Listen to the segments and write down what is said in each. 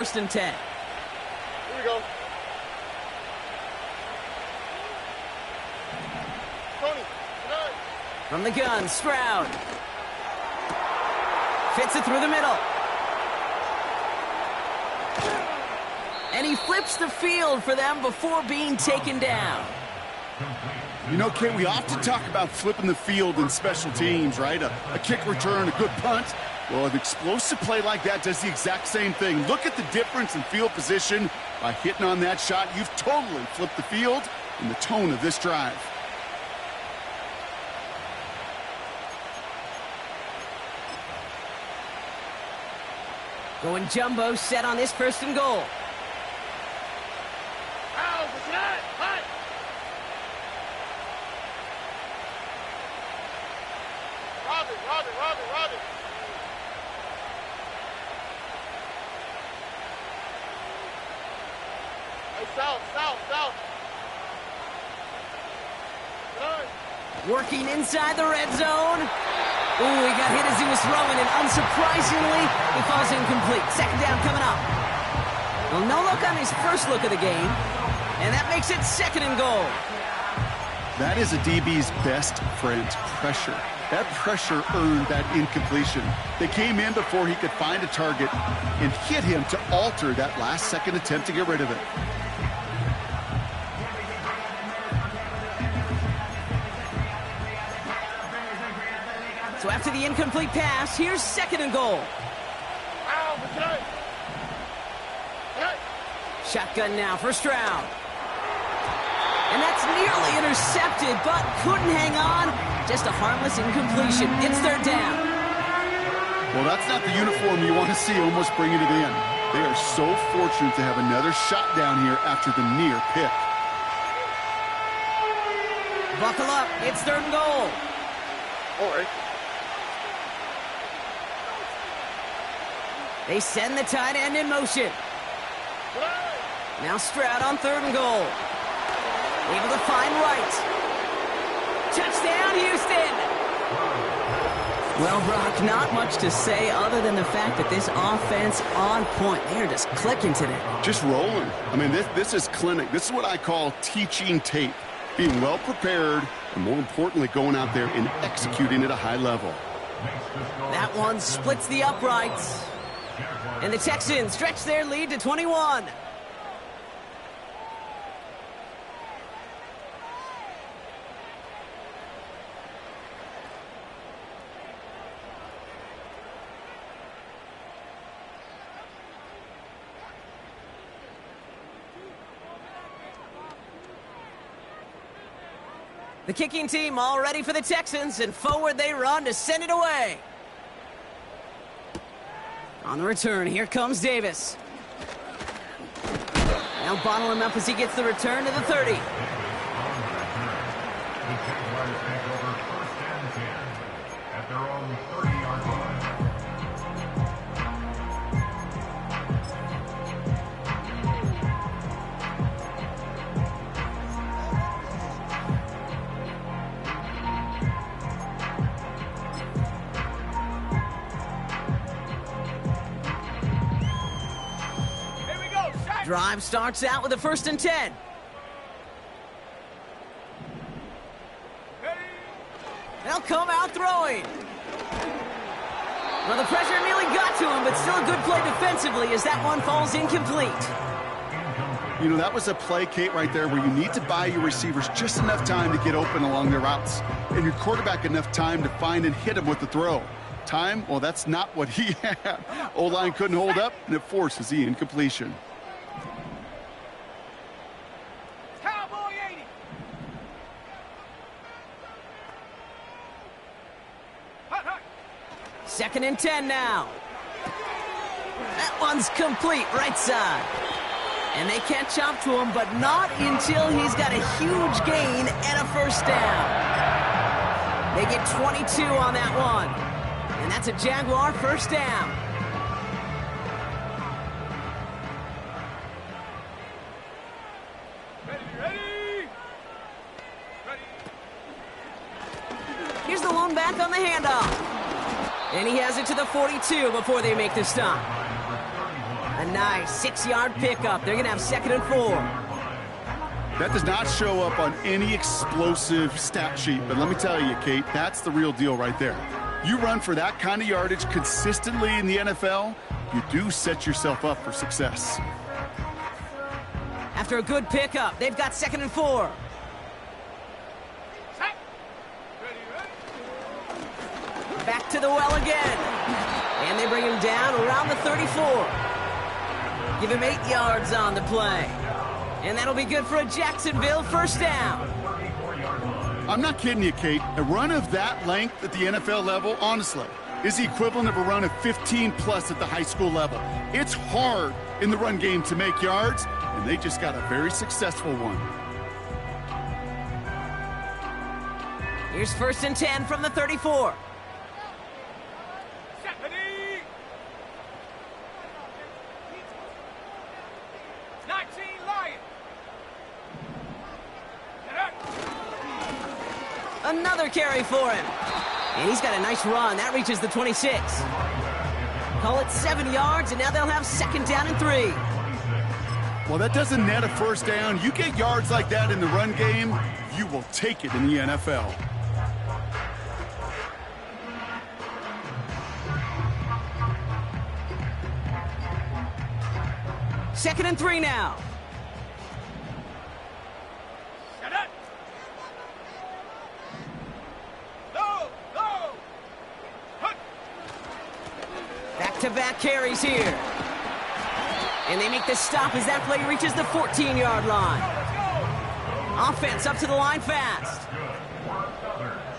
First and 10. Here we go. Tony, tonight. From the gun, Stroud. Fits it through the middle. And he flips the field for them before being taken down. You know, Kate, we often talk about flipping the field in special teams, right? A kick return, a good punt. Well, an explosive play like that does the exact same thing. Look at the difference in field position. By hitting on that shot, you've totally flipped the field and the tone of this drive. Going jumbo set on this first and goal. Robin. Hey, south. Working inside the red zone. Ooh, he got hit as he was throwing, and unsurprisingly, he falls incomplete. Second down coming up. Well, no look on his first look of the game, and that makes it second and goal. That is a DB's best friend, pressure. That pressure earned that incompletion. They came in before he could find a target and hit him to alter that last-second attempt to get rid of it. So after the incomplete pass, here's second and goal. Shotgun now for Stroud. And that's nearly intercepted, but couldn't hang on. Just a harmless incompletion. It's third down. Well, that's not the uniform you want to see almost bringing it in. They are so fortunate to have another shot down here after the near pick. Buckle up. It's third and goal. All right. They send the tight end in motion. Now Stroud on third and goal. Able to find Wright. Touchdown, Houston! Well, Brock, not much to say other than the fact that this offense on point. They're just clicking today. Just rolling. I mean, this is clinic. This is what I call teaching tape. Being well prepared, and more importantly, going out there and executing at a high level. That one splits the uprights. And the Texans stretch their lead to 21. The kicking team all ready for the Texans, and forward they run to send it away. On the return, here comes Davis. Now bottle him up as he gets the return to the 30. Drive starts out with a first and 10. They'll come out throwing. Well, the pressure nearly got to him, but still a good play defensively as that one falls incomplete. You know, that was a play, Kate, right there where you need to buy your receivers just enough time to get open along their routes, and your quarterback enough time to find and hit him with the throw. Time? Well, that's not what he had. O-line couldn't hold up, and it forces the incompletion. Second and 10 now. That one's complete, right side. And they catch up to him, but not until he's got a huge gain and a first down. They get 22 on that one. And that's a Jaguar first down. Here's the lone back on the handoff. And he has it to the 42 before they make the stop. A nice 6-yard pickup. They're going to have 2nd and 4. That does not show up on any explosive stat sheet, but let me tell you, Kate, that's the real deal right there. You run for that kind of yardage consistently in the NFL, you do set yourself up for success. After a good pickup, they've got 2nd and 4. Back to the well again. And they bring him down around the 34. Give him 8 yards on the play. And that'll be good for a Jacksonville 1st down. I'm not kidding you, Kate. A run of that length at the NFL level, honestly, is the equivalent of a run of 15-plus at the high school level. It's hard in the run game to make yards, and they just got a very successful one. Here's 1st and 10 from the 34. Another carry for him. And he's got a nice run. That reaches the 26. Call it 7 yards, and now they'll have 2nd down and 3. Well, that doesn't net a 1st down. You get yards like that in the run game, you will take it in the NFL. Second and 3 now. Back-to-back carries here. And they make the stop as that play reaches the 14-yard line. Offense up to the line fast.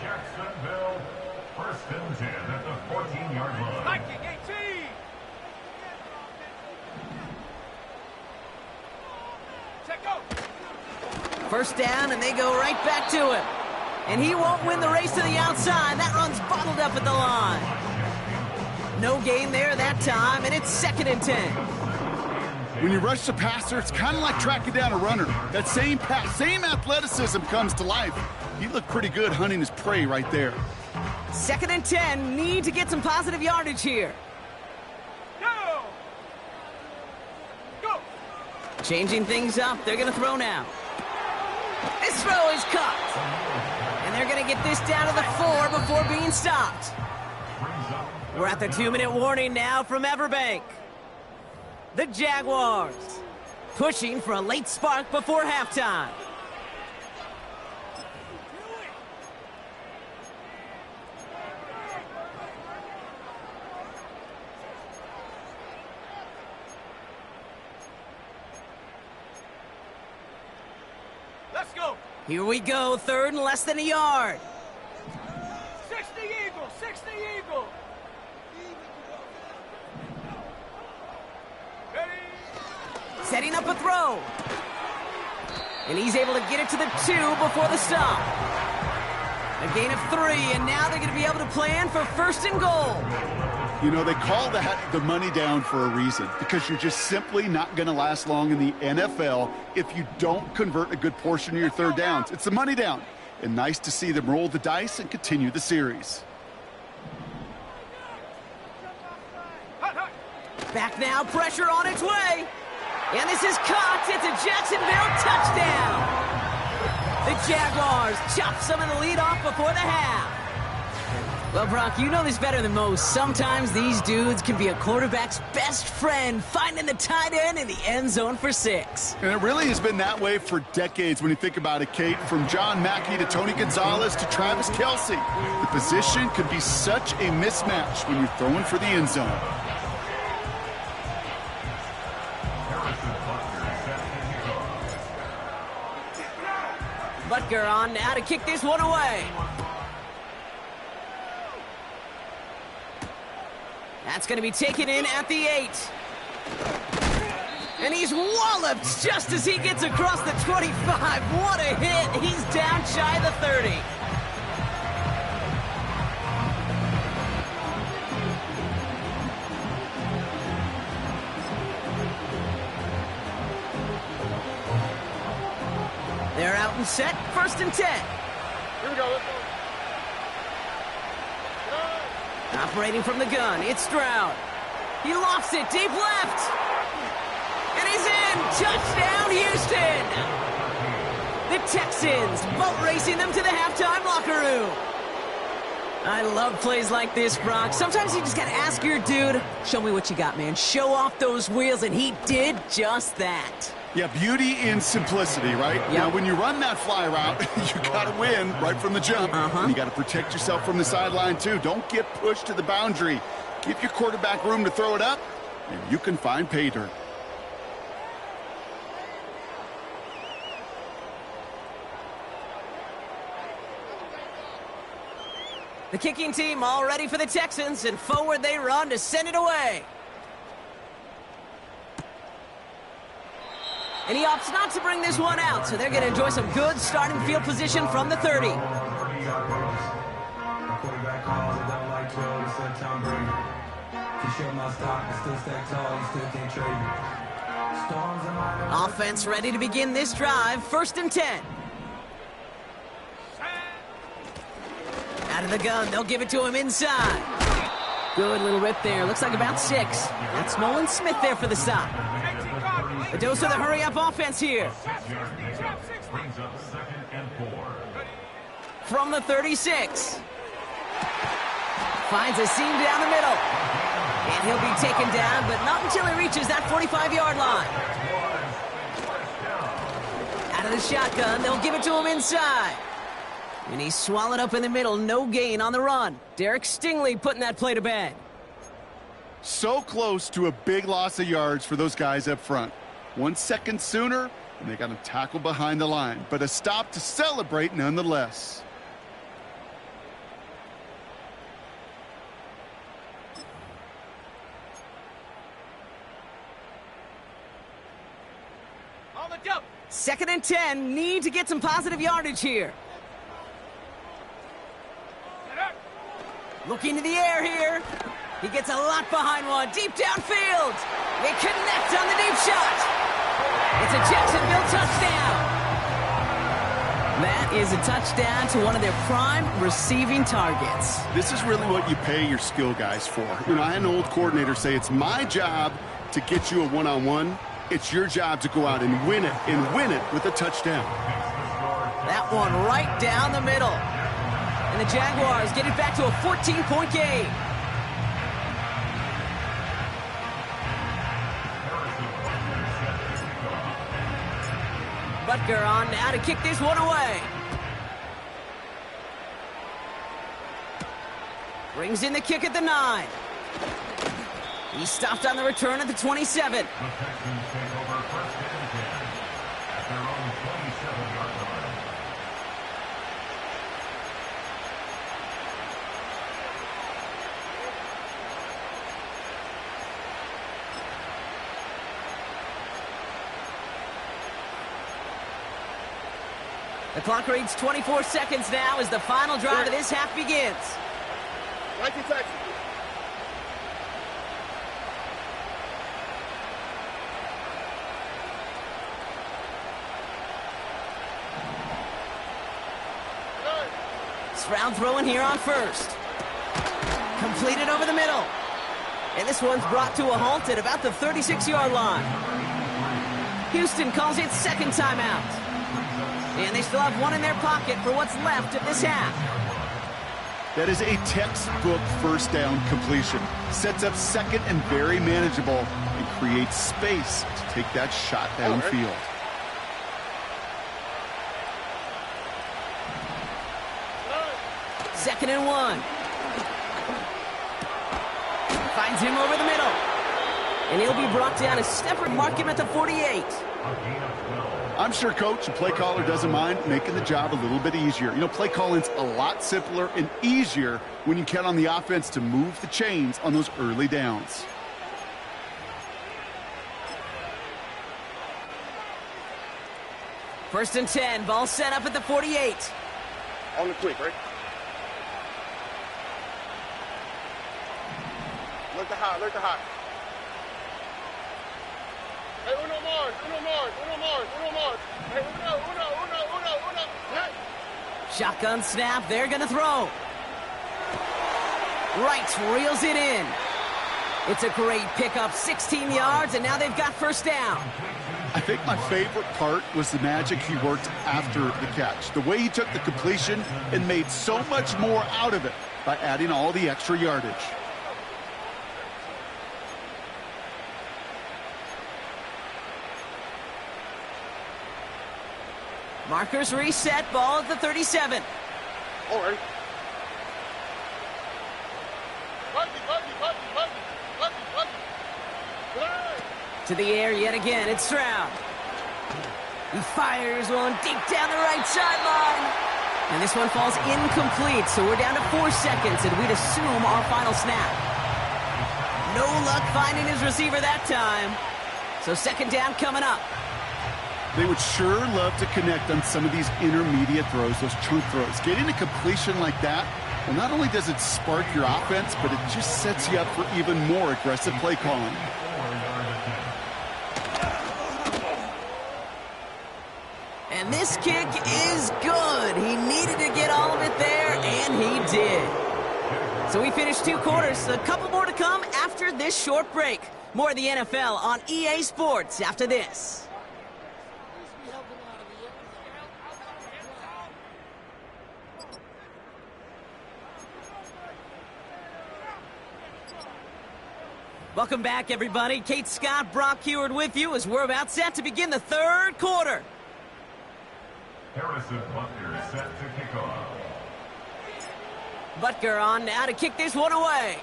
Jacksonville, 1st and 10 at the 14-yard line. Viking 18. Check go. 1st down, and they go right back to him. And he won't win the race to the outside. That run's bottled up at the line. No gain there that time, and it's 2nd and 10. When you rush the passer, it's kind of like tracking down a runner. That same pass, same athleticism comes to life. He looked pretty good hunting his prey right there. 2nd and 10, need to get some positive yardage here. Go! Go! Changing things up, they're going to throw now. This throw is caught. And they're going to get this down to the 4 before being stopped. We're at the 2-minute warning now from Everbank. The Jaguars pushing for a late spark before halftime. Let's go. Here we go, 3rd and less than a yard. 60 Eagle, 60 Eagle. Setting up a throw. And he's able to get it to the 2 before the stop. A gain of 3, and now they're going to be able to plan for 1st and goal. You know, they call that the money down for a reason, because you're just simply not going to last long in the NFL if you don't convert a good portion of your 3rd downs. It's the money down. And nice to see them roll the dice and continue the series. Back now, pressure on its way. And this is caught. It's a Jacksonville touchdown. The Jaguars chop some of the lead off before the half. Well, Brock, you know this better than most. Sometimes these dudes can be a quarterback's best friend, finding the tight end in the end zone for 6. And it really has been that way for decades when you think about it, Kate. From John Mackey to Tony Gonzalez to Travis Kelce. The position could be such a mismatch when you're throwing for the end zone. Butker on now to kick this one away. That's going to be taken in at the 8. And he's walloped just as he gets across the 25. What a hit. He's down shy of the 30. They're out and set. 1st and 10. Here we go. Let's go. Operating from the gun, it's Stroud. He lofts it deep left. And touchdown, Houston! The Texans boat racing them to the halftime locker room. I love plays like this, Brock. Sometimes you just got to ask your dude, show me what you got, man. Show off those wheels, and he did just that. Yeah, beauty in simplicity, right? Yep. Now, when you run that fly route, you got to win right from the jump. And you got to protect yourself from the sideline, too. Don't get pushed to the boundary. Give your quarterback room to throw it up, and you can find pay dirt. The kicking team all ready for the Texans, and forward they run to send it away. And he opts not to bring this one out, so they're going to enjoy some good starting field position from the 30. Offense ready to begin this drive. 1st and 10. Out of the gun, they'll give it to him inside. Good little rip there. Looks like about 6. That's Nolan Smith there for the stop. A dose of the hurry-up offense here. From the 36. Finds a seam down the middle. And he'll be taken down, but not until he reaches that 45-yard line. Out of the shotgun, they'll give it to him inside. And he's swallowed up in the middle, no gain on the run. Derek Stingley putting that play to bed. So close to a big loss of yards for those guys up front. 1 second sooner, and they got him tackled behind the line. But a stop to celebrate nonetheless. On the jump. 2nd and 10, need to get some positive yardage here. Looking to the air here. He gets a lot behind one. Deep downfield. They connect on the deep shot. It's a Jacksonville touchdown. That is a touchdown to one of their prime receiving targets. This is really what you pay your skill guys for. You know, I had an old coordinator say it's my job to get you a one-on-one. It's your job to go out and win it with a touchdown. That one right down the middle. And the Jaguars get it back to a 14-point game. Butker on now to kick this one away. Brings in the kick at the 9. He stopped on the return at the 27. The clock reads 24 seconds now as the final drive of this half begins. Like the Texans. Stroud throwing here on 1st. Completed over the middle. And this one's brought to a halt at about the 36-yard line. Houston calls it 2nd timeout. And they still have one in their pocket for what's left of this half. That is a textbook 1st down completion. Sets up 2nd and very manageable and creates space to take that shot downfield. 2nd and 1. Finds him over the middle. And he'll be brought down a step and mark him at the 48. I'm sure coach and play caller doesn't mind making the job a little bit easier. You know, play calling's a lot simpler and easier when you count on the offense to move the chains on those early downs. First and 10, ball set up at the 48. On the quick, right? Look the high, look the high. Hey, uno Mars. Hey, uno. Hey. Shotgun snap, they're gonna throw. Wright reels it in. It's a great pickup, 16 yards, and now they've got first down. I think my favorite part was the magic he worked after the catch. The way he took the completion and made so much more out of it by adding all the extra yardage. Markers reset, ball at the 37. All right. To the air yet again, it's Stroud. He fires one deep down the right sideline. And this one falls incomplete, so we're down to 4 seconds, and we'd assume our final snap. No luck finding his receiver that time. So second down coming up. They would sure love to connect on some of these intermediate throws, those chunk throws. Getting a completion like that, well, not only does it spark your offense, but it just sets you up for even more aggressive play calling. And this kick is good. He needed to get all of it there, and he did. So we finished 2 quarters. A couple more to come after this short break. More of the NFL on EA Sports after this. Welcome back, everybody. Kate Scott, Brock Heward with you as we're about set to begin the 3rd quarter. Harrison Butker is set to kick off. Butker on now to kick this one away.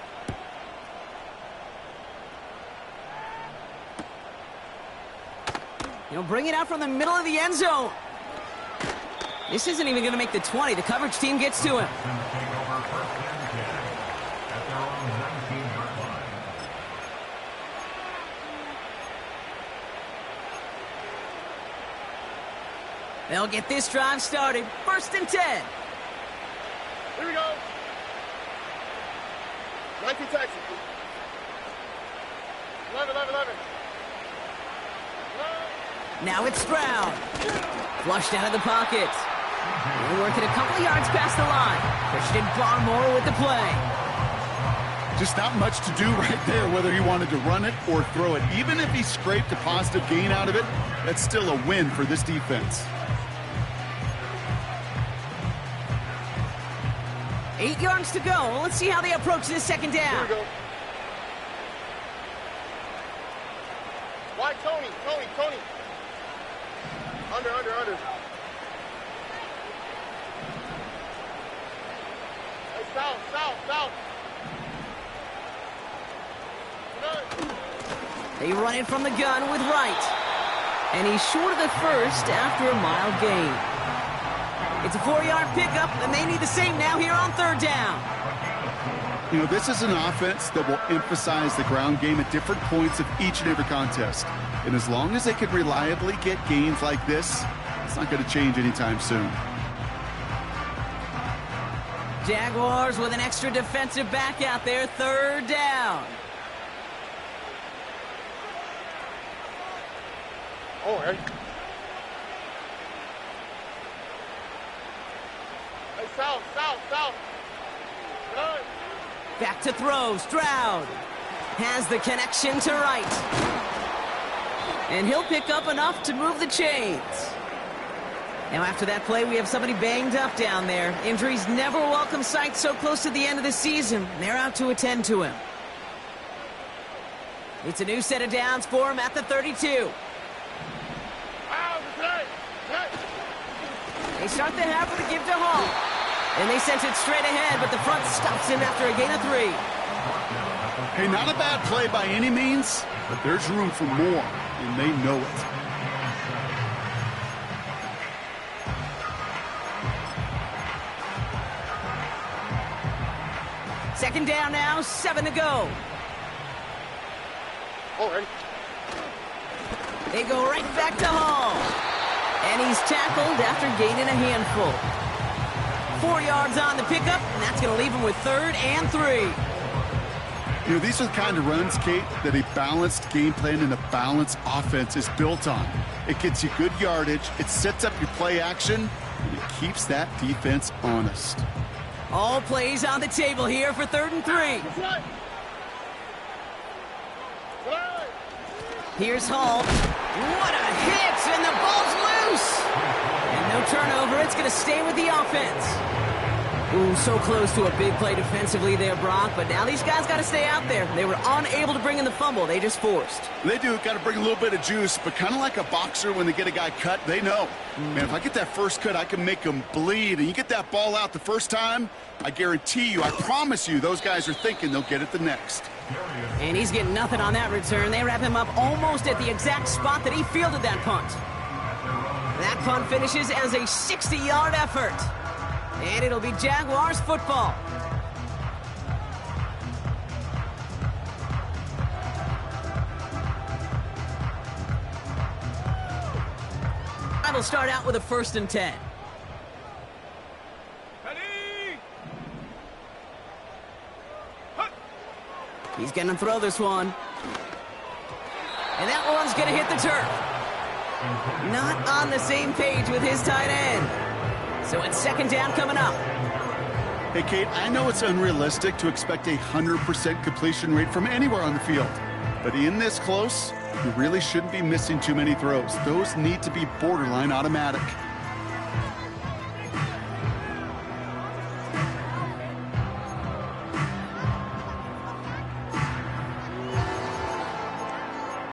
He'll bring it out from the middle of the end zone. This isn't even going to make the 20. The coverage team gets to him. They'll get this drive started. 1st and 10. Here we go. 19 Texans. 11. Now it's Stroud. Flushed out of the pocket. We're working a couple of yards past the line. Christian Barmore with the play. Just not much to do right there, whether he wanted to run it or throw it. Even if he scraped a positive gain out of it, that's still a win for this defense. 8 yards to go. Let's see how they approach this second down. Here we go. Why Tony? Under. Hey, south. They run it from the gun with Wright. And he's short of the first after a mile gain. It's a 4-yard pickup, and they need the same now here on 3rd down. You know, this is an offense that will emphasize the ground game at different points of each and every contest. And as long as they can reliably get gains like this, it's not going to change anytime soon. Jaguars with an extra defensive back out there, 3rd down. All right. Hey, south. Good. Back to throw. Stroud has the connection to Wright. And he'll pick up enough to move the chains. Now after that play, we have somebody banged up down there. Injuries never a welcome sight so close to the end of the season. They're out to attend to him. It's a new set of downs for him at the 32. They start the half with a give to Hall. And they sent it straight ahead, but the front stops him after a gain of 3. Hey, not a bad play by any means, but there's room for more, and they know it. Second down now, 7 to go. All right. They go right back to Hall. And he's tackled after gaining a handful. 4 yards on the pickup, and that's going to leave him with 3rd and 3. You know, these are the kind of runs, Kate, that a balanced game plan and a balanced offense is built on. It gets you good yardage, it sets up your play action, and it keeps that defense honest. All plays on the table here for 3rd and 3. Here's Hall. What a hit, and the ball's loose. And no turnover. It's going to stay with the offense. Ooh, so close to a big play defensively there, Brock. But now these guys got to stay out there. They were unable to bring in the fumble. They just forced. They do. Got to bring a little bit of juice, but kind of like a boxer when they get a guy cut, they know. Man, if I get that first cut, I can make them bleed. And you get that ball out the first time, I guarantee you, I promise you, those guys are thinking they'll get it the next. And he's getting nothing on that return. They wrap him up almost at the exact spot that he fielded that punt. That punt finishes as a 60-yard effort. And it'll be Jaguars football. It'll start out with a 1st and 10. He's going to throw this one. And that one's going to hit the turf. Not on the same page with his tight end. So it's 2nd down coming up. Hey, Kate, I know it's unrealistic to expect a 100% completion rate from anywhere on the field. But in this close, you really shouldn't be missing too many throws. Those need to be borderline automatic.